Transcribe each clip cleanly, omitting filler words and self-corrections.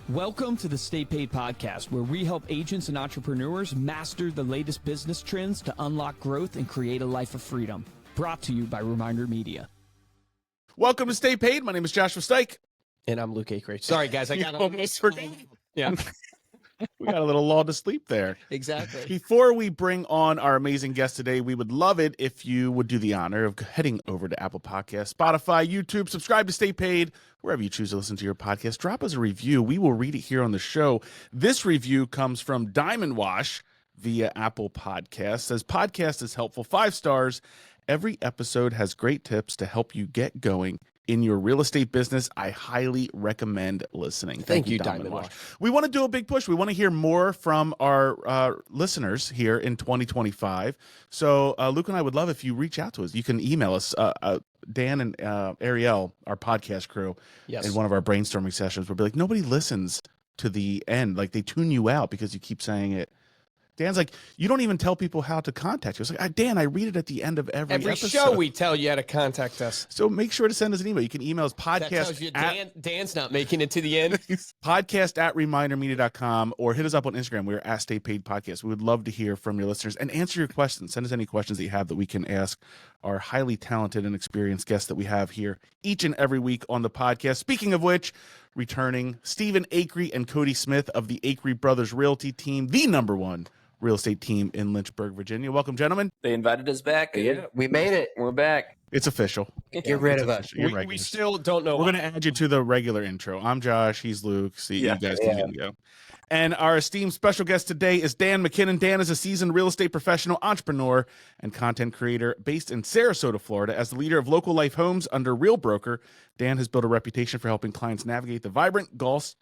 Welcome to the Stay Paid podcast, where we help agents and entrepreneurs master the latest business trends to unlock growth and create a life of freedom. Brought to you by Reminder Media. Welcome to Stay Paid. My name is Joshua Stike. And I'm Luke Acree. Sorry, guys. I got almost forgot. Yeah, We got a little lull to sleep there. exactly. Before we bring on our amazing guest today, we would love it if you would do the honor of heading over to Apple Podcasts, Spotify, YouTube, subscribe to Stay Paid, wherever you choose to listen to your podcast. Drop us a review. We will read it here on the show. This review comes from Diamond Wash via Apple Podcasts. Says, podcast is helpful. 5 stars. Every episode has great tips to help you get going in your real estate business. I highly recommend listening. Thank you, Diamond Wash. We want to do a big push. We want to hear more from our listeners here in 2025. So Luke and I would love if you reach out to us. You can email us, Dan and Ariel, our podcast crew, Yes. in one of our brainstorming sessions. We'll be like, nobody listens to the end. Like, they tune you out because you keep saying it. Dan's like, you don't even tell people how to contact you. It's like, Dan, I read it at the end of every episode. show we tell you how to contact us. So make sure to send us an email. You can email us That tells you Dan's not making it to the end. podcast@remindermedia.com, or hit us up on Instagram. We're at Stay Paid Podcast. We would love to hear from your listeners and answer your questions. Send us any questions that you have that we can ask our highly talented and experienced guests that we have here each and every week on the podcast. Speaking of which, returning Stephen Acree and Cody Smith of the Acree Brothers Realty team, the #1 real estate team in Lynchburg, Virginia. Welcome, gentlemen. They invited us back. Yeah, we made it. We're back. It's official. Get rid of us. You're We regular. still don't know. We're going to add you to the regular intro. I'm Josh. He's Luke. See, you guys can go. And our esteemed special guest today is Dan McKinnon. Dan is a seasoned real estate professional, entrepreneur, and content creator based in Sarasota, Florida. As the leader of Local Life Homes under Real Broker, Dan has built a reputation for helping clients navigate the vibrant Gulf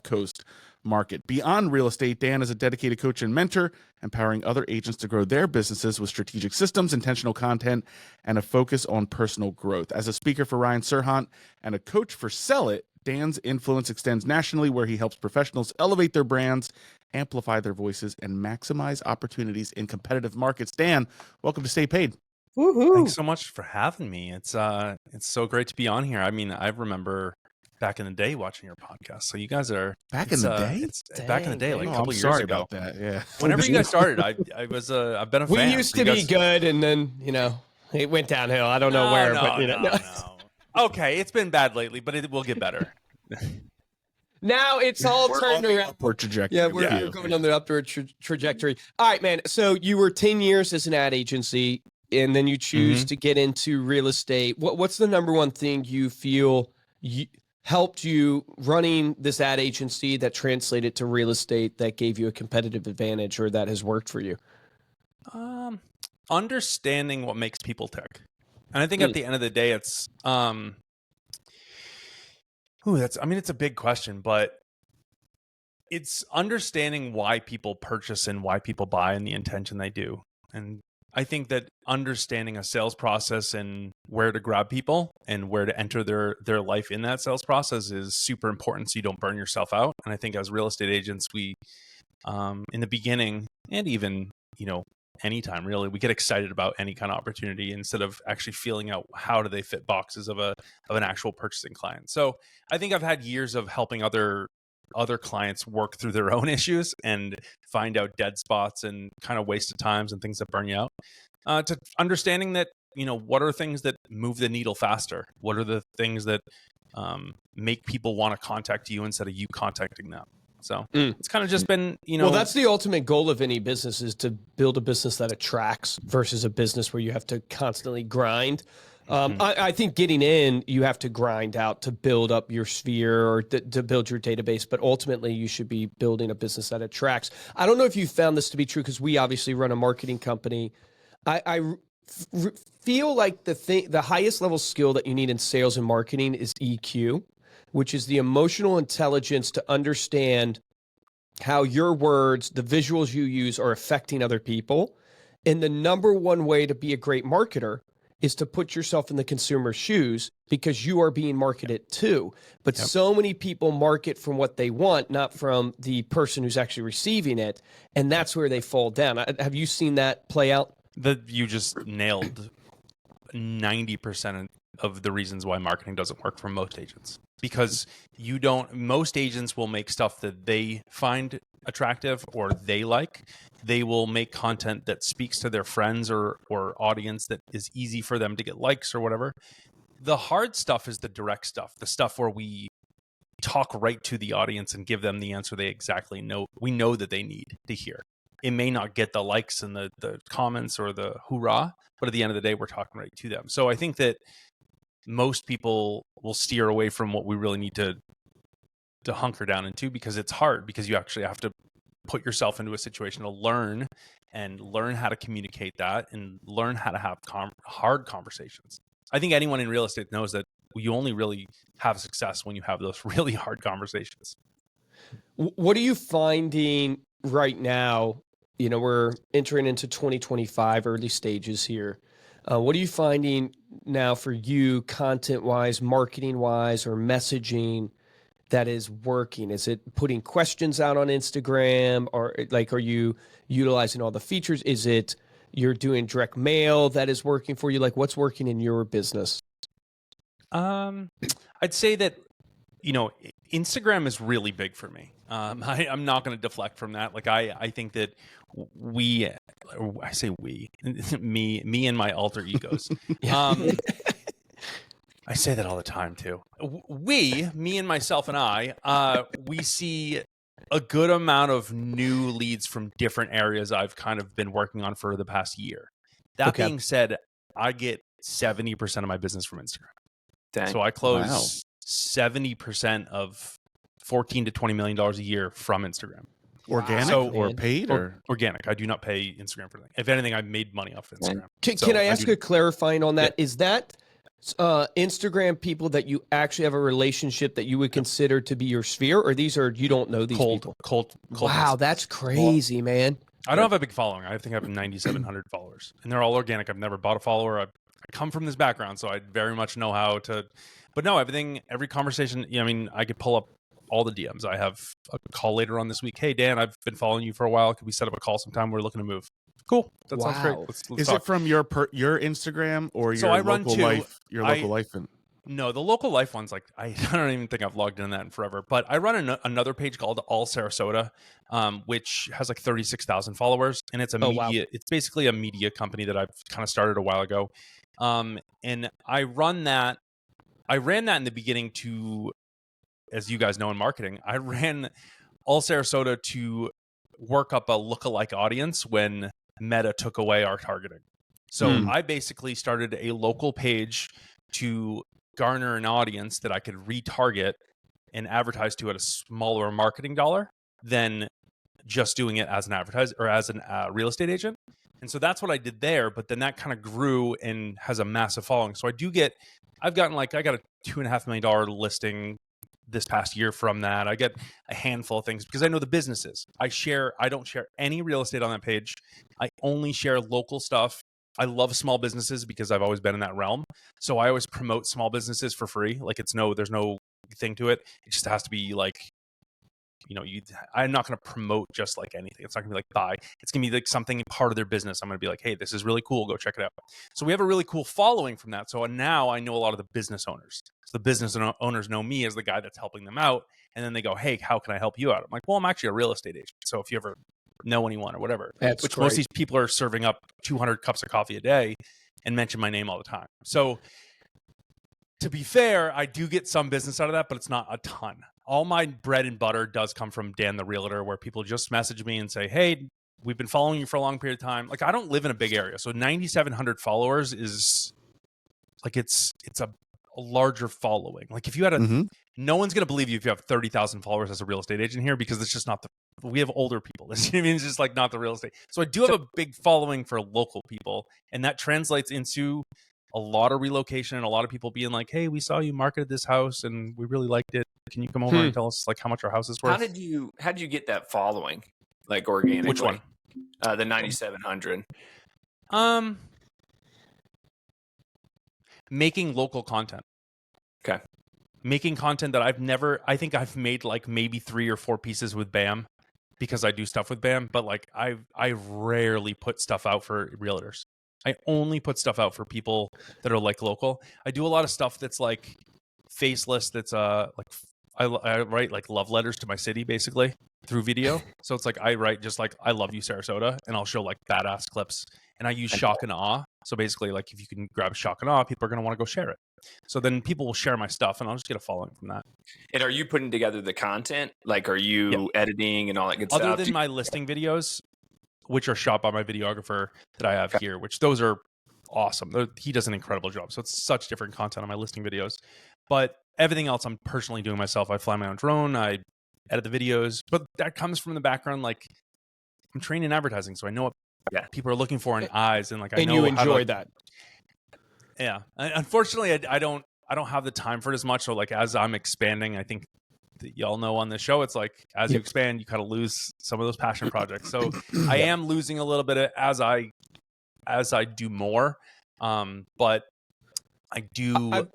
Coast market. Beyond real estate, Dan is a dedicated coach and mentor, empowering other agents to grow their businesses with strategic systems, intentional content, and a focus on personal growth. As a speaker for Ryan Serhant and a coach for Sell It, Dan's influence extends nationally, where he helps professionals elevate their brands, amplify their voices, and maximize opportunities in competitive markets. Dan, welcome to Stay Paid. Woohoo. Thanks so much for having me. It's so great to be on here. I mean, I remember back in the day watching your podcast. So you guys are Back in the day? It's back in the day, like a couple I'm years sorry ago. about that. Yeah. Whenever you guys started, I've been a We fan. used So you to be guys- good, and then, it went downhill. I don't know where, but, no. Okay, it's been bad lately, but it will get better. now it's all We're on turning the around. upward trajectory. Yeah, we're going on the upward trajectory. All right, man. So you were 10 years as an ad agency, and then you choose to get into real estate. What's the #1 thing you feel helped you running this ad agency that translated to real estate that gave you a competitive advantage, or that has worked for you? Understanding what makes people tick, and I think at the end of the day, it's it's a big question, but it's understanding why people purchase and why people buy and the intention they do. And I think that understanding a sales process and where to grab people and where to enter their life in that sales process is super important, so you don't burn yourself out. And I think as real estate agents, we in the beginning, and even anytime really, we get excited about any kind of opportunity instead of actually feeling out how do they fit boxes of an actual purchasing client. So I think I've had years of helping other clients work through their own issues and find out dead spots and kind of wasted times and things that burn you out, to understanding that, what are things that move the needle faster? What are the things that make people want to contact you instead of you contacting them? So it's kind of just been, Well, that's the ultimate goal of any business, is to build a business that attracts versus a business where you have to constantly grind. I think getting in, you have to grind out to build up your sphere or to build your database, but ultimately you should be building a business that attracts. I don't know if you found this to be true, because we obviously run a marketing company. I feel like the highest level skill that you need in sales and marketing is EQ, which is the emotional intelligence to understand how your words, the visuals you use, are affecting other people. And the #1 way to be a great marketer is to put yourself in the consumer's shoes, because you are being marketed to. But so many people market from what they want, not from the person who's actually receiving it. And that's where they fall down. Have you seen that play out? You just nailed 90% of the reasons why marketing doesn't work for most agents, because most agents will make stuff that they find attractive or they like. They will make content that speaks to their friends or audience that is easy for them to get likes or whatever. The hard stuff is the direct stuff, the stuff where we talk right to the audience and give them the answer they exactly know. We know that they need to hear. It may not get the likes and the comments or the hoorah, but at the end of the day, we're talking right to them. So I think that most people will steer away from what we really need to hunker down into, because it's hard, because you actually have to put yourself into a situation to learn how to communicate that and learn how to have hard conversations. I think anyone in real estate knows that you only really have success when you have those really hard conversations. What are you finding right now? You know, we're entering into 2025, early stages here. What are you finding now for you, content-wise, marketing-wise, or messaging that is working? Is it putting questions out on Instagram, or like, are you utilizing all the features? Is it you're doing direct mail that is working for you? Like, what's working in your business? I'd say that, Instagram is really big for me. I'm not going to deflect from that. Like, I think that me and my alter egos. I say that all the time too. Me and myself and I, we see a good amount of new leads from different areas I've kind of been working on for the past year. That being said, I get 70% of my business from Instagram. Dang. So I close 70% of $14 to $20 million a year from Instagram. Organic or paid or organic? I do not pay Instagram for anything. If anything, I've made money off Instagram. Can I ask you clarifying on that? Yeah. Is that Instagram people that you actually have a relationship that you would consider to be your sphere, or these are, you don't know these people? Cold. Wow, that's crazy, man. I don't have a big following. I think I have 9,700 followers, and they're all organic. I've never bought a follower. I come from this background, so I very much know how to. But no, every conversation. I could pull up all the DMs. I have a call later on this week. Hey, Dan, I've been following you for a while. Could we set up a call sometime? We're looking to move. Cool. That sounds great. Let's Is talk. it from your Instagram or your local life? Your local life. No, the local life one's like, I don't even think I've logged in that in forever. But I run another page called All Sarasota, which has like 36,000 followers, and it's It's basically a media company that I've kind of started a while ago. And I ran that in the beginning to, as you guys know in marketing, I ran All Sarasota to work up a lookalike audience when Meta took away our targeting. So I basically started a local page to garner an audience that I could retarget and advertise to at a smaller marketing dollar than just doing it as an advertiser or as a real estate agent. And so that's what I did there. But then that kind of grew and has a massive following. So I got a $2.5 million listing this past year from that. I get a handful of things because I know the businesses. I don't share any real estate on that page. I only share local stuff. I love small businesses because I've always been in that realm. So I always promote small businesses for free. Like there's no thing to it. It just has to be like, I'm not going to promote just like anything. It's not going to be like buy. It's going to be like something part of their business. I'm going to be like, hey, this is really cool. Go check it out. So we have a really cool following from that. So now I know a lot of the business owners. So the business owners know me as the guy that's helping them out. And then they go, hey, how can I help you out? I'm like, well, I'm actually a real estate agent. So if you ever know anyone or whatever, most of these people are serving up 200 cups of coffee a day and mention my name all the time. So to be fair, I do get some business out of that, but it's not a ton. All my bread and butter does come from Dan the Realtor, where people just message me and say, hey, we've been following you for a long period of time. Like, I don't live in a big area. So 9,700 followers is like, it's a larger following. Like if you had no one's going to believe you if you have 30,000 followers as a real estate agent here, because it's just not we have older people. It's just like not the real estate. So I do have a big following for local people, and that translates into a lot of relocation and a lot of people being like, hey, we saw you marketed this house and we really liked it. Can you come over and tell us like how much our house is worth? How did you get that following? Like organically? Which one? The 9,700. Making local content. Okay. Making content that I think I've made like maybe 3 or 4 pieces with BAM because I do stuff with BAM, but like I rarely put stuff out for realtors. I only put stuff out for people that are like local. I do a lot of stuff that's like faceless. That's like I write like love letters to my city basically through video. So it's like I write just like I love you Sarasota, and I'll show like badass clips, and I use shock and awe. So basically, like if you can grab shock and awe, people are going to want to go share it. So then people will share my stuff, and I'll just get a following from that. And are you putting together the content? Like, are you editing and all that good stuff? Other than my listing videos, which are shot by my videographer that I have here, which those are awesome. He does an incredible job. So it's such different content on my listing videos. But everything else I'm personally doing myself. I fly my own drone. I edit the videos. But that comes from the background, like I'm trained in advertising, so I know what people are looking for in eyes, and like I know you enjoy that. Yeah. Unfortunately, I don't have the time for it as much. So like as I'm expanding, I think that y'all know on this show, it's like as you expand, you kind of lose some of those passion projects. So I am losing a little bit as I do more, but I do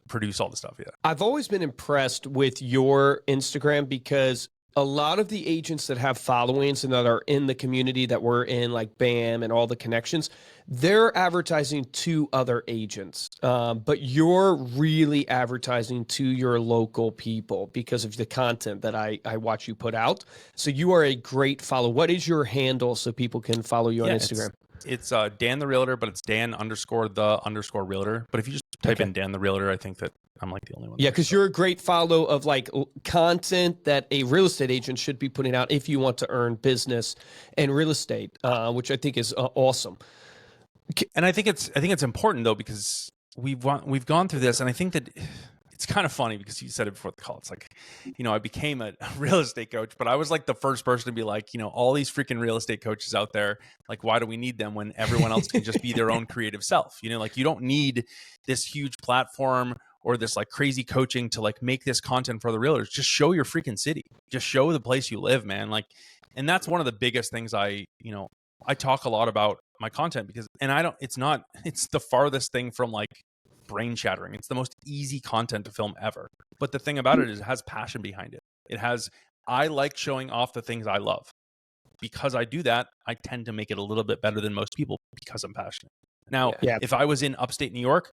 produce all the stuff. Yeah, I've always been impressed with your Instagram because a lot of the agents that have followings and that are in the community that we're in, like BAM and all the connections, they're advertising to other agents. But you're really advertising to your local people because of the content that I watch you put out. So you are a great follow. What is your handle so people can follow you on Instagram? It's Dan the Realtor, but it's Dan_the_realtor. But if you just type in Dan the Realtor, I think that I'm like the only one. Yeah, because you're a great follow of like content that a real estate agent should be putting out if you want to earn business and real estate, which I think is awesome. And I think it's important though, because we've gone through this, and I think that it's kind of funny because you said it before the call. It's like, I became a real estate coach, but I was like the first person to be like, all these freaking real estate coaches out there, like, why do we need them when everyone else can just be their own creative self? Like you don't need this huge platform or this like crazy coaching to like make this content for the realtors. Just show your freaking city. Just show the place you live, man. Like, and that's one of the biggest things I talk a lot about my content because, and it's the farthest thing from like brain shattering. It's the most easy content to film ever. But the thing about it is it has passion behind it. I like showing off the things I love. Because I do that, I tend to make it a little bit better than most people because I'm passionate. Now, if I was in upstate New York,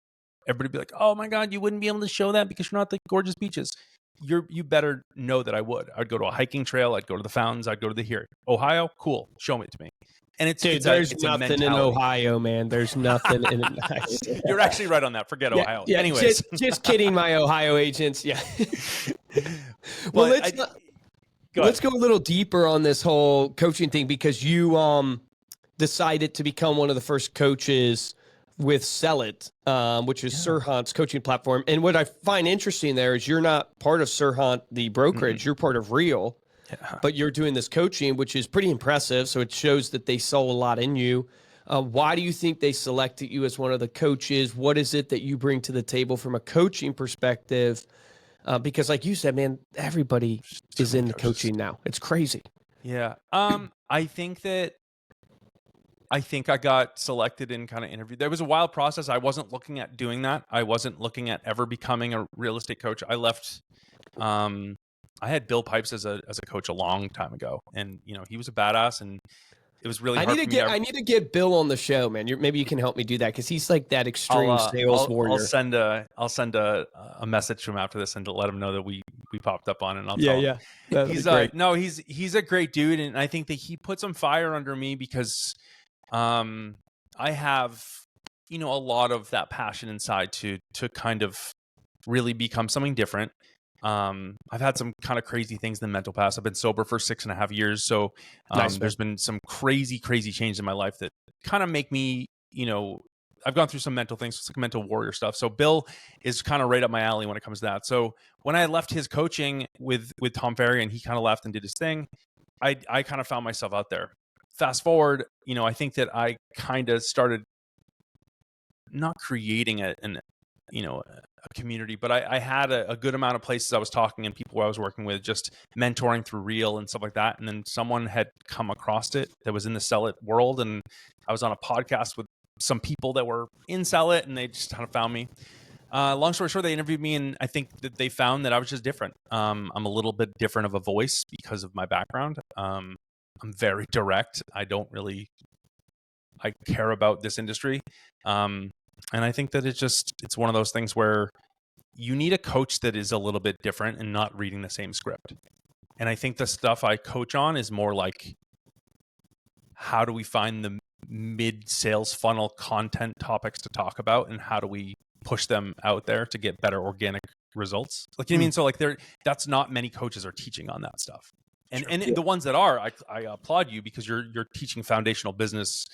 everybody would be like, oh my God, you wouldn't be able to show that because you're not the gorgeous beaches. You better know that I would. I'd go to a hiking trail. I'd go to the fountains. I'd go to the Ohio. Cool. Show it to me. And there's nothing in Ohio, man. There's nothing in it. You're actually right on that. Forget Ohio. Yeah, anyways. Just kidding, my Ohio agents. Yeah. Well, let's go a little deeper on this whole coaching thing because you decided to become one of the first coaches with Sell It, which is Sirhan's coaching platform. And what I find interesting there is you're not part of Sirhan, the brokerage. You're part of Real. Yeah. But you're doing this coaching, which is pretty impressive. So it shows that they saw a lot in you. Why do you think they selected you as one of the coaches? What is it that you bring to the table from a coaching perspective? Because like you said, man, everybody is in the coaching now. It's crazy. Yeah. I think I got selected in kind of interview. There was a wild process. I wasn't looking at doing that. I wasn't looking at ever becoming a real estate coach. I left. I had Bill Pipes as a coach a long time ago, and he was a badass, and it was really hard for me. I need to get Bill on the show, man. Maybe you can help me do that because he's like that extreme sales warrior. I'll send a message to him after this and to let him know that we popped up on it. And I'll tell him. He's great. He's a great dude, and I think that he put some fire under me because I have a lot of that passion inside to kind of really become something different. I've had some kind of crazy things in the mental past. I've been sober for 6.5 years. So, there's been some crazy change in my life that kind of make me, I've gone through some mental things. It's like mental warrior stuff. So Bill is kind of right up my alley when it comes to that. So when I left his coaching with Tom Ferry and he kind of left and did his thing, I kind of found myself out there. Fast forward, I think that I kind of started not creating a community, but I had a good amount of places I was talking and people I was working with, just mentoring through Real and stuff like that. And then someone had come across it that was in the Sell It world. And I was on a podcast with some people that were in Sell It and they just kind of found me. Long story short, they interviewed me and I think that they found that I was just different. I'm a little bit different of a voice because of my background. I'm very direct. I don't really I care about this industry. And I think that it's one of those things where you need a coach that is a little bit different and not reading the same script. And I think the stuff I coach on is more like, how do we find the mid sales funnel content topics to talk about, and how do we push them out there to get better organic results? Like, you know what I mean? So like that's not many coaches are teaching on that stuff. And the ones that are, I applaud you, because you're teaching foundational business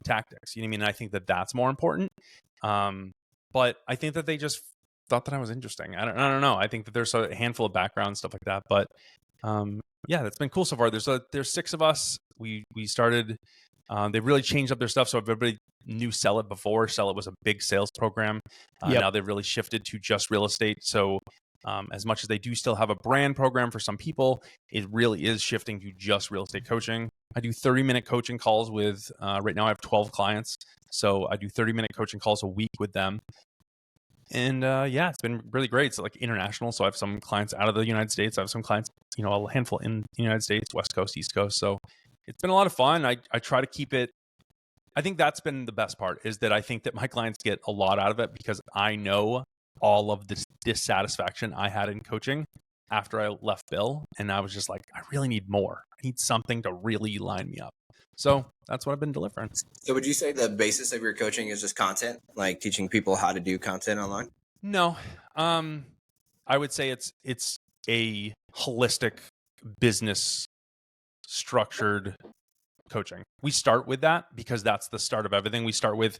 tactics. You know what I mean? And I think that that's more important. But I think that they just thought that I was interesting. I don't know. I think that there's a handful of background and stuff like that. But yeah, that's been cool so far. There's 6 of us. We started. They really changed up their stuff. So everybody knew Sell It before. Sell It was a big sales program. Now they've really shifted to just real estate. So as much as they do still have a brand program for some people, it really is shifting to just real estate coaching. I do 30-minute coaching calls with, right now I have 12 clients. So I do 30-minute coaching calls a week with them. And yeah, it's been really great. So like international. So I have some clients out of the United States. I have some clients, a handful in the United States, West Coast, East Coast. So it's been a lot of fun. I try to keep it. I think that's been the best part, is that I think that my clients get a lot out of it, because I know all of this dissatisfaction I had in coaching after I left Bill. And I was just like, I really need more. I need something to really line me up. So that's what I've been delivering. So would you say the basis of your coaching is just content, like teaching people how to do content online? No. I would say it's a holistic business structured coaching. We start with that because that's the start of everything. We start with,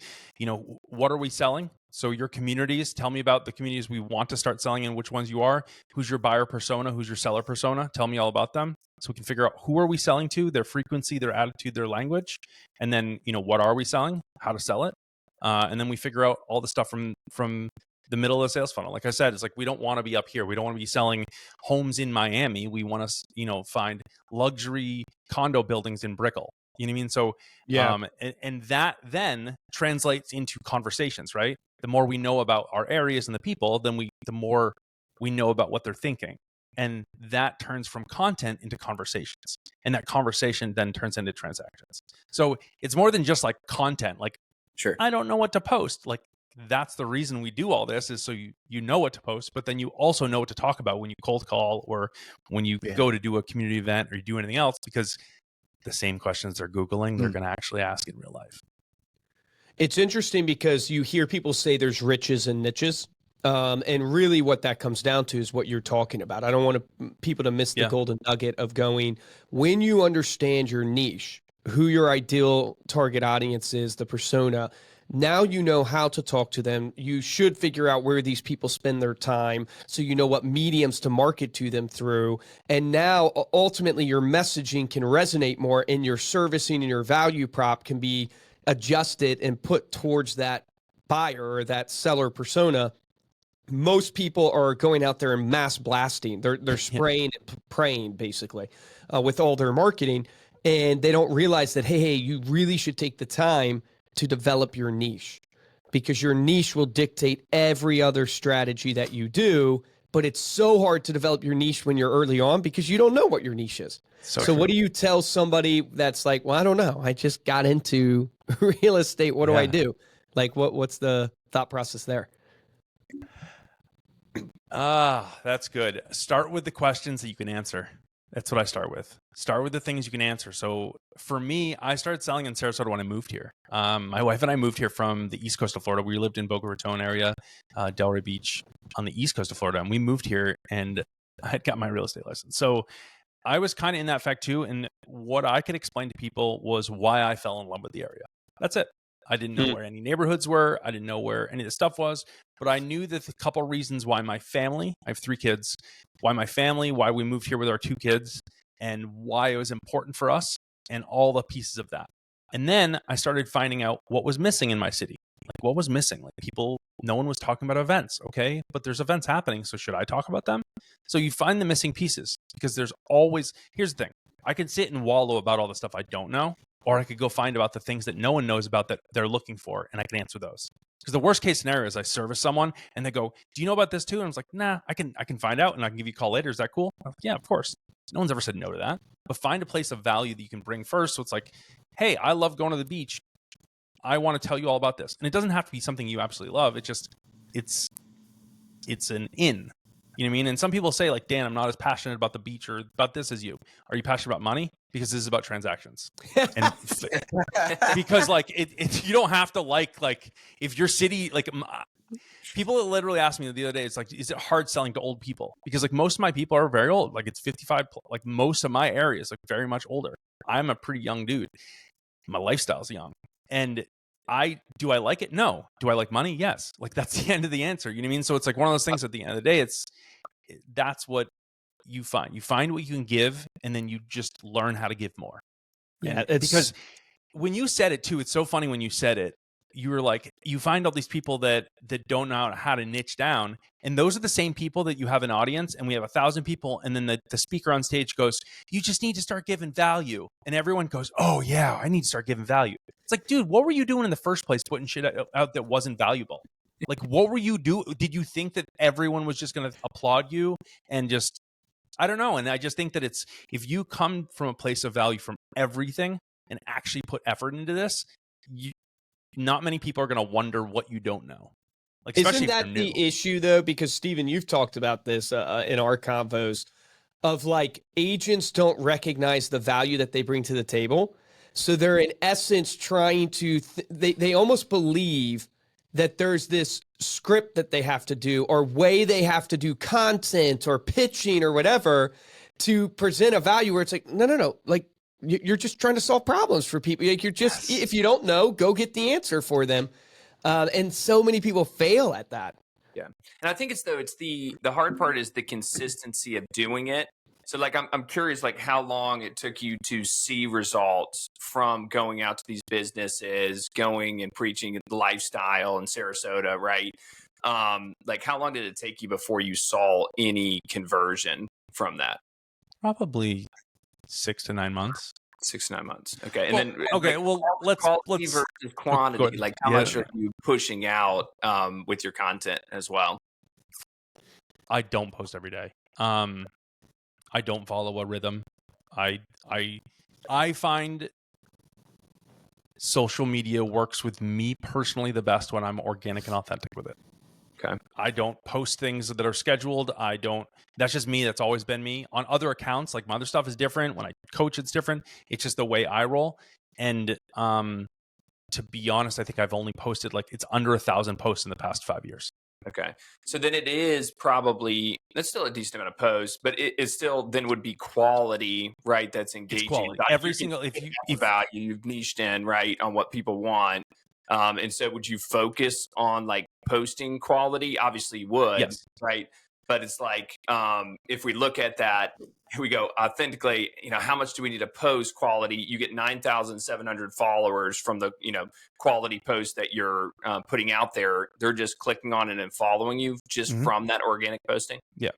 what are we selling? So your communities, tell me about the communities we want to start selling in, which ones you are. Who's your buyer persona? Who's your seller persona? Tell me all about them. So we can figure out who are we selling to, their frequency, their attitude, their language. And then, what are we selling? How to sell it. And then we figure out all the stuff from the middle of the sales funnel. Like I said, it's like, we don't want to be up here. We don't want to be selling homes in Miami. We want to, find luxury condo buildings in Brickell. You know what I mean? So, yeah. And that then translates into conversations, right? The more we know about our areas and the people, the more we know about what they're thinking. And that turns from content into conversations. And that conversation then turns into transactions. So it's more than just like content. Like, sure, I don't know what to post. Like, that's the reason we do all this, is so you know what to post, but then you also know what to talk about when you cold call, or when you go to do a community event, or you do anything else, because the same questions they're Googling, they're going to actually ask in real life. It's interesting because you hear people say there's riches and niches. And really what that comes down to is what you're talking about. I don't want people to miss the golden nugget of going, when you understand your niche, who your ideal target audience is, the persona, now you know how to talk to them. You should figure out where these people spend their time, so you know what mediums to market to them through. And now ultimately your messaging can resonate more, and your servicing and your value prop can be adjusted and put towards that buyer or that seller persona. Most people are going out there and mass blasting. They're spraying and praying basically with all their marketing, and they don't realize that, hey, you really should take the time to develop your niche, because your niche will dictate every other strategy that you do. But it's so hard to develop your niche when you're early on, because you don't know what your niche is. So what do you tell somebody that's like, well, I don't know, I just got into real estate, what do I do? Like, what's the thought process there? That's good. Start with the questions that you can answer. That's what I start with. Start with the things you can answer. So for me, I started selling in Sarasota when I moved here. My wife and I moved here from the east coast of Florida. We lived in Boca Raton area, Delray Beach on the east coast of Florida. And we moved here, and I had got my real estate license. So I was kind of in that fact too. And what I could explain to people was why I fell in love with the area. That's it. I didn't know where any neighborhoods were. I didn't know where any of the stuff was, but I knew that a couple reasons why my family, I have 3 kids, why my family, why we moved here with our 2 kids, and why it was important for us, and all the pieces of that. And then I started finding out what was missing in my city. Like, what was missing? Like, no one was talking about events. Okay. But there's events happening. So should I talk about them? So you find the missing pieces, because here's the thing. I can sit and wallow about all the stuff I don't know, or I could go find about the things that no one knows about that they're looking for, and I can answer those. Because the worst case scenario is I service someone and they go, do you know about this too? And I was like, nah, I can find out, and I can give you a call later. Is that cool? I'm like, yeah, of course. No one's ever said no to that. But find a place of value that you can bring first. So it's like, hey, I love going to the beach. I want to tell you all about this. And it doesn't have to be something you absolutely love. It's an in. You know what I mean? And some people say like, Dan, I'm not as passionate about the beach or about this as you. Are you passionate about money? Because this is about transactions. And because like you don't have to like if your city, like people literally asked me the other day, it's like, is it hard selling to old people? Because like most of my people are very old. Like it's 55, like most of my area is like very much older. I'm a pretty young dude. My lifestyle's young. And do I like it? No. Do I like money? Yes. Like that's the end of the answer. You know what I mean? So it's like one of those things at the end of the day, that's what you find. You find what you can give, and then you just learn how to give more. Yeah. Because when you said it too, it's so funny when you said it, you were like, you find all these people that don't know how to niche down. And those are the same people that you have an audience, and we have 1,000 people. And then the speaker on stage goes, you just need to start giving value. And everyone goes, oh yeah, I need to start giving value. It's like, dude, what were you doing in the first place putting shit out that wasn't valuable? Like, what were you doing? Did you think that everyone was just going to applaud you and just, I don't know. And I just think that if you come from a place of value from everything and actually put effort into this, not many people are going to wonder what you don't know. Like, isn't that the issue though? Because Steven, you've talked about this in our convos of like agents don't recognize the value that they bring to the table. So they're in essence trying to, they almost believe that there's this script that they have to do or way they have to do content or pitching or whatever to present a value where it's like, no. Like you're just trying to solve problems for people. Like you're just, if you don't know, go get the answer for them. And so many people fail at that. Yeah. And I think it's the hard part is the consistency of doing it. So like, I'm curious, like how long it took you to see results from going out to these businesses, going and preaching lifestyle in Sarasota, right? Like how long did it take you before you saw any conversion from that? Probably 6 to 9 months. 6 to 9 months. Okay. And then let's quality versus quantity. Like how much are you pushing out with your content as well? I don't post every day. I don't follow a rhythm. I find social media works with me personally the best when I'm organic and authentic with it. Okay. I don't post things that are scheduled. That's just me. That's always been me. On other accounts, like my other stuff is different. When I coach, it's different. It's just the way I roll. And to be honest, I think I've only posted it's under 1,000 posts in the past 5 years. Okay. So then it is probably, that's still a decent amount of posts, but it still then would be quality, right? That's engaging. It's quality. Every single, if value, you've niched in, right, on what people want. And so would you focus on like posting quality? Obviously you would, yes. Right? But it's like, if we look at that, here we go, authentically, how much do we need to post quality? You get 9,700 followers from the, quality post that you're putting out there. They're just clicking on it and following you just from that organic posting. Yeah.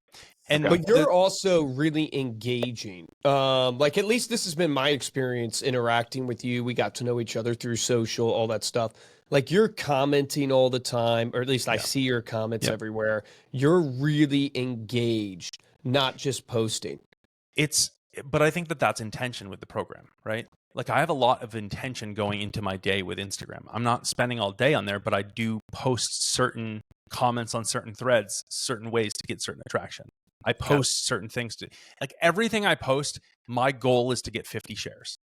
But you're also really engaging. Like at least this has been my experience interacting with you. We got to know each other through social, all that stuff. Like you're commenting all the time, or at least I see your comments everywhere. You're really engaged, not just posting. But I think that's intention with the program, right? Like I have a lot of intention going into my day with Instagram. I'm not spending all day on there, but I do post certain comments on certain threads, certain ways to get certain attraction. I post certain things like everything I post, my goal is to get 50 shares.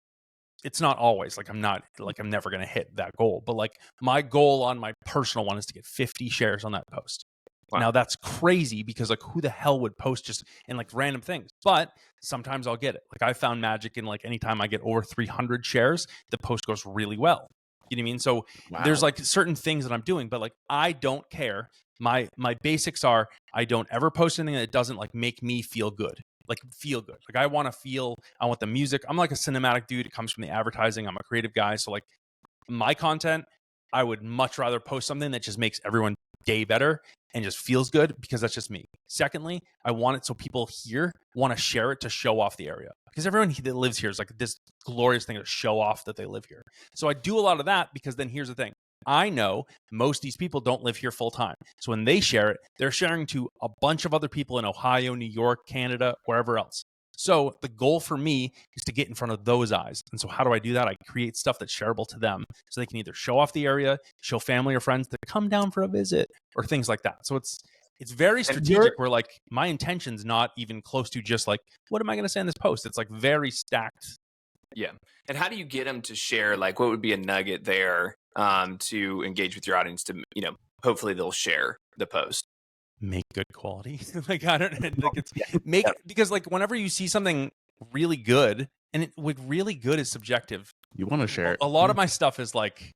It's not always I'm never going to hit that goal, but like my goal on my personal one is to get 50 shares on that post. Wow. Now that's crazy because like who the hell would post just in like random things, but sometimes I'll get it. Like I found magic in like anytime I get over 300 shares, the post goes really well. You know what I mean? So there's like certain things that I'm doing, but like I don't care. My basics are I don't ever post anything that doesn't like make me feel good. Like I want the music. I'm like a cinematic dude. It comes from the advertising. I'm a creative guy. So like my content, I would much rather post something that just makes everyone day better and just feels good because that's just me. Secondly, I want it so people here want to share it to show off the area because everyone that lives here is like this glorious thing to show off that they live here. So I do a lot of that because then here's the thing. I know most of these people don't live here full time. So when they share it, they're sharing to a bunch of other people in Ohio, New York, Canada, wherever else. So the goal for me is to get in front of those eyes. And so how do I do that? I create stuff that's shareable to them so they can either show off the area, show family or friends to come down for a visit, or things like that. So it's very strategic where like my intention's not even close to just like, what am I going to say in this post? It's like very stacked. Yeah. And how do you get them to share? Like, what would be a nugget there to engage with your audience to, hopefully they'll share the post? Make good quality. Like, I don't like it's make because like whenever you see something really good, and really good is subjective. You want to share it. A lot of my stuff is like,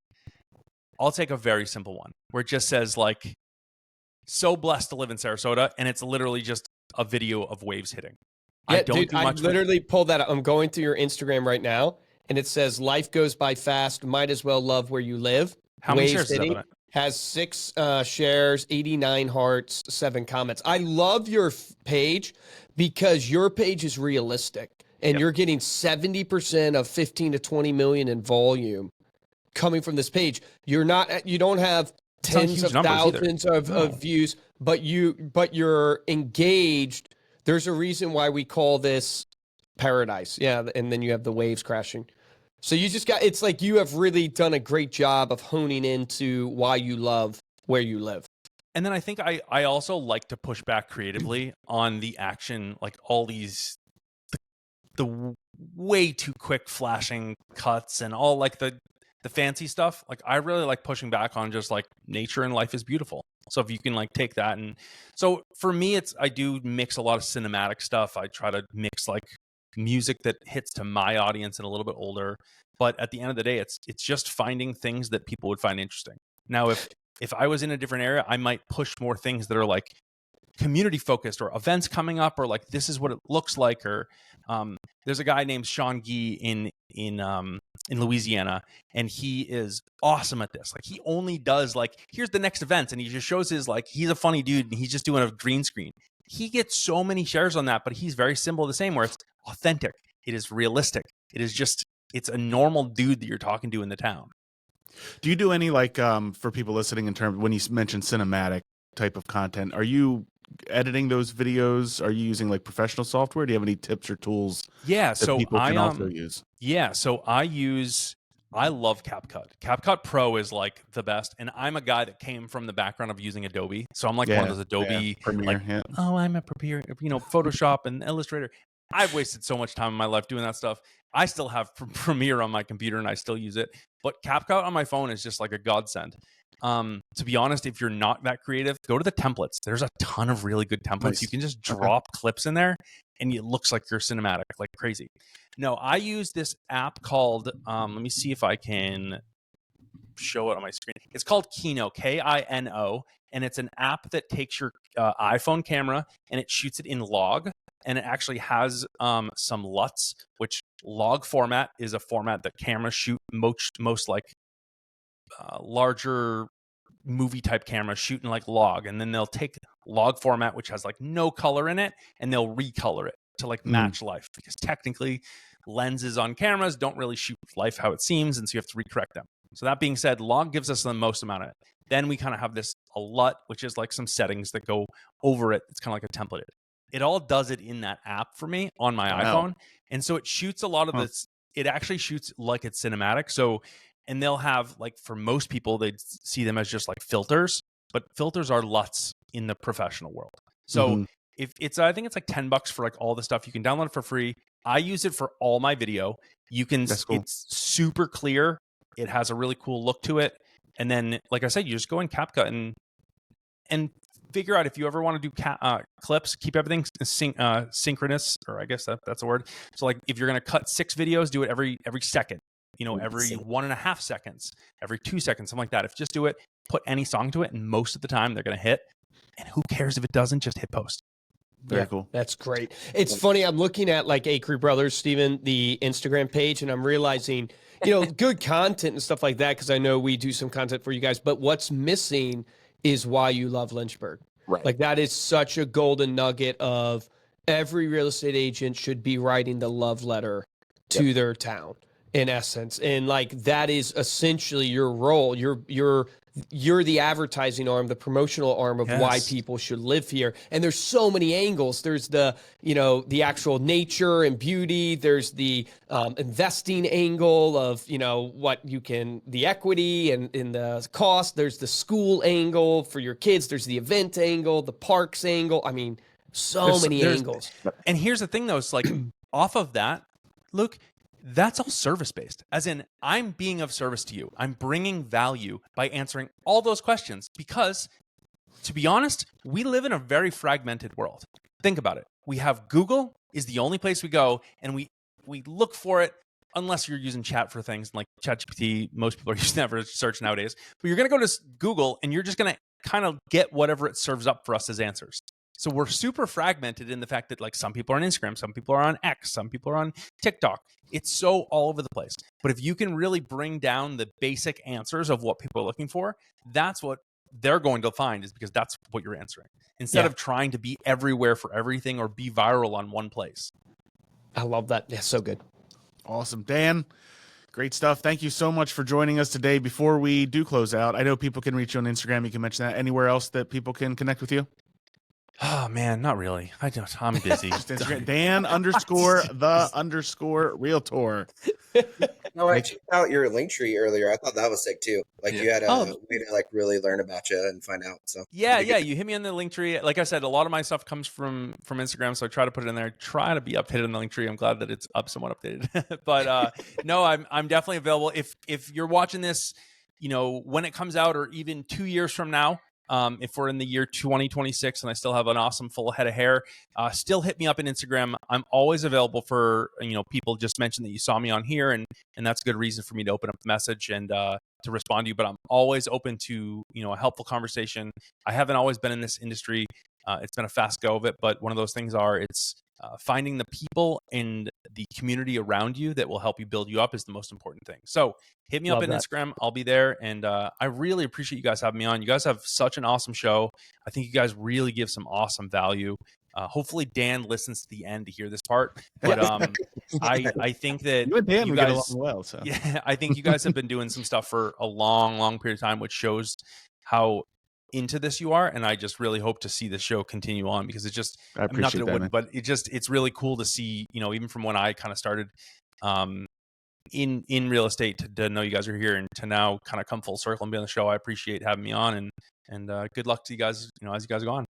I'll take a very simple one where it just says like, so blessed to live in Sarasota, and it's literally just a video of waves hitting. Yeah, I don't dude, do much. I literally pulled that up. I'm going through your Instagram right now, and it says life goes by fast. Might as well love where you live. How many shares is that on it? Has 6 shares, 89 hearts, 7 comments. I love your page because your page is realistic, and you're getting 70% of 15 to 20 million in volume coming from this page. You don't have tens of thousands of views, but you're engaged. There's a reason why we call this paradise. Yeah, and then you have the waves crashing. So it's like you have really done a great job of honing into why you love where you live. And then I think I also like to push back creatively on the action, like all these, the way too quick flashing cuts and all like the fancy stuff. Like I really like pushing back on just like nature and life is beautiful. So if you can like take that, and so for me, I do mix a lot of cinematic stuff. I try to mix like music that hits to my audience and a little bit older, but at the end of the day, it's just finding things that people would find interesting. Now, if I was in a different area, I might push more things that are like community focused or events coming up, or like this is what it looks like. Or there's a guy named Sean Gee in Louisiana, and he is awesome at this. Like he only does like, here's the next event, and he just shows his like, he's a funny dude and he's just doing a green screen. He gets so many shares on that, but he's very simple, the same, where it's authentic. It is realistic. It is just, it's a normal dude that you're talking to in the town. Do you do any like for people listening in terms when you mentioned cinematic type of content? Are you editing those videos? Are you using like professional software? Do you have any tips or tools? Yeah, so people can also use. Yeah, so I love CapCut. CapCut Pro is like the best, and I'm a guy that came from the background of using Adobe, so I'm like one of those Adobe Premiere. Like, oh, I'm a Premiere, Photoshop and Illustrator. I've wasted so much time in my life doing that stuff. I still have Premiere on my computer and I still use it, but CapCut on my phone is just like a godsend. To be honest, if you're not that creative, go to the templates. There's a ton of really good templates. Nice. You can just drop clips in there and it looks like you're cinematic, like crazy. No, I use this app called, let me see if I can show it on my screen. It's called Kino, Kino, and it's an app that takes your iPhone camera and it shoots it in log. And it actually has some LUTs, which log format is a format that cameras shoot most like larger movie type cameras shooting like log. And then they'll take log format, which has like no color in it, and they'll recolor it to like match life, because technically lenses on cameras don't really shoot life how it seems, and so you have to recorrect them. So that being said, log gives us the most amount of it. Then we kind of have this a LUT, which is like some settings that go over it. It's kind of like a template. It all does it in that app for me on my iPhone. And so it shoots a lot of this. It actually shoots like it's cinematic. So, and they'll have like, for most people, they'd see them as just like filters, but filters are LUTs in the professional world. So if it's, I think it's like $10 for like all the stuff. You can download it for free. I use it for all my video. You can, it's super clear. It has a really cool look to it. And then, like I said, you just go in CapCut and figure out if you ever want to do clips, keep everything synchronous, or I guess that's a word. So like if you're going to cut 6 videos, do it every second, every 1.5 seconds, every 2 seconds, something like that. If just do it, put any song to it, and most of the time they're going to hit. And who cares if it doesn't? Just hit post. Very cool. That's great. It's funny. I'm looking at like Acree Brothers, Steven, the Instagram page, and I'm realizing, good content and stuff like that, because I know we do some content for you guys, but what's missing is why you love Lynchburg. Right. Like that is such a golden nugget of every real estate agent should be writing the love letter to their town. in essence. And like, that is essentially your role. You're the advertising arm, the promotional arm of why people should live here. And there's so many angles. There's the, the actual nature and beauty. There's the investing angle of, the equity and the cost. There's the school angle for your kids. There's the event angle, the parks angle. I mean, there's many angles. And here's the thing though, it's like off of that, Luke, that's all service-based, as in I'm being of service to you. I'm bringing value by answering all those questions because, to be honest, we live in a very fragmented world. Think about it. We have Google is the only place we go, and we look for it unless you're using chat for things like ChatGPT. Most people are using that for search nowadays. But you're going to go to Google, and you're just going to kind of get whatever it serves up for us as answers. So we're super fragmented in the fact that like some people are on Instagram, some people are on X, some people are on TikTok. It's so all over the place. But if you can really bring down the basic answers of what people are looking for, that's what they're going to find, is because that's what you're answering. Instead of trying to be everywhere for everything or be viral on one place. I love that. Yeah, so good. Awesome. Dan, great stuff. Thank you so much for joining us today. Before we do close out, I know people can reach you on Instagram. You can mention that. Anywhere else that people can connect with you? Oh man, not really. I'm busy. Just Instagram, Dan_the_realtor. No, I checked out your link tree earlier. I thought that was sick too. Like you had a way to like really learn about you and find out. So yeah. You hit me on the link tree. Like I said, a lot of my stuff comes from Instagram, so I try to put it in there. Try to be updated on the link tree. I'm glad that it's somewhat updated. But no, I'm definitely available. If you're watching this, when it comes out, or even 2 years from now. If we're in the year 2026 and I still have an awesome full head of hair, still hit me up on Instagram. I'm always available for, people just mentioned that you saw me on here, and that's a good reason for me to open up the message and to respond to you. But I'm always open to, a helpful conversation. I haven't always been in this industry. It's been a fast go of it, but one of those things it's finding the people and the community around you that will help you build you up is the most important thing. So hit me up on Instagram. I'll be there. And I really appreciate you guys having me on. You guys have such an awesome show. I think you guys really give some awesome value. Hopefully Dan listens to the end to hear this part. But I think that you and Dan you get guys, along well. So yeah, I think you guys have been doing some stuff for a long, long period of time, which shows how into this you are, and I just really hope to see the show continue on, because it's just, I appreciate not that it that, wouldn't, but it's really cool to see, even from when I kind of started in real estate to know you guys are here and to now kind of come full circle and be on the show. I appreciate having me on, and good luck to you guys, as you guys go on.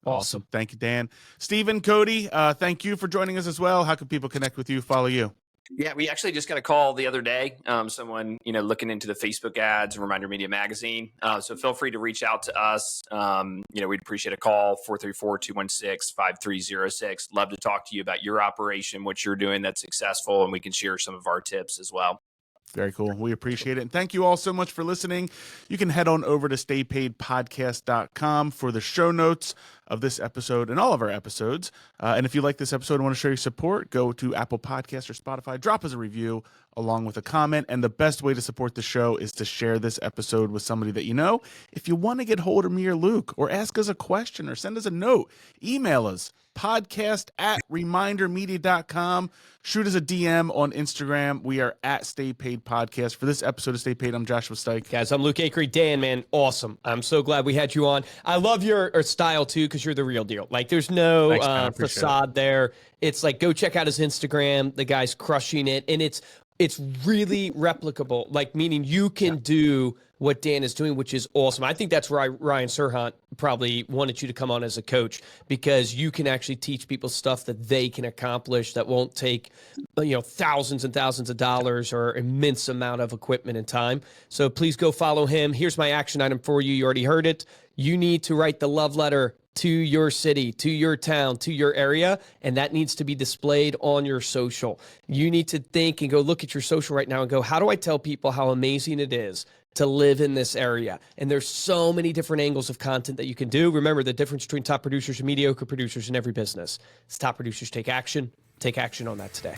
Awesome. Thank you, Dan. Stephen, Cody, thank you for joining us as well. How can people connect with you, follow you? Yeah, we actually just got a call the other day. Someone, looking into the Facebook ads, Reminder Media Magazine. So feel free to reach out to us. We'd appreciate a call, 434-216-5306. Love to talk to you about your operation, what you're doing that's successful, and we can share some of our tips as well. Very cool. We appreciate it. And thank you all so much for listening. You can head on over to staypaidpodcast.com for the show notes of this episode and all of our episodes. And if you like this episode and want to show your support, go to Apple Podcasts or Spotify, drop us a review along with a comment. And the best way to support the show is to share this episode with somebody that you know. If you want to get hold of me or Luke, or ask us a question or send us a note, email us, podcast@remindermedia.com. Shoot us a DM on Instagram. We are at Stay Paid Podcast. For this episode of Stay Paid, I'm Joshua Stike. Guys, I'm Luke Acree. Dan, man, awesome. I'm so glad we had you on. I love your style, too, because you're the real deal. Like, there's no facade there. It's like, go check out his Instagram. The guy's crushing it. And it's really replicable, like, meaning you can do what Dan is doing, which is awesome. I think that's why Ryan Serhant probably wanted you to come on as a coach, because you can actually teach people stuff that they can accomplish that won't take, thousands and thousands of dollars or immense amount of equipment and time. So please go follow him. Here's my action item for you. You already heard it. You need to write the love letter to your city, to your town, to your area, and that needs to be displayed on your social. You need to think and go look at your social right now and go, how do I tell people how amazing it is to live in this area? And there's so many different angles of content that you can do. Remember, the difference between top producers and mediocre producers in every business is top producers take action. Take action on that today.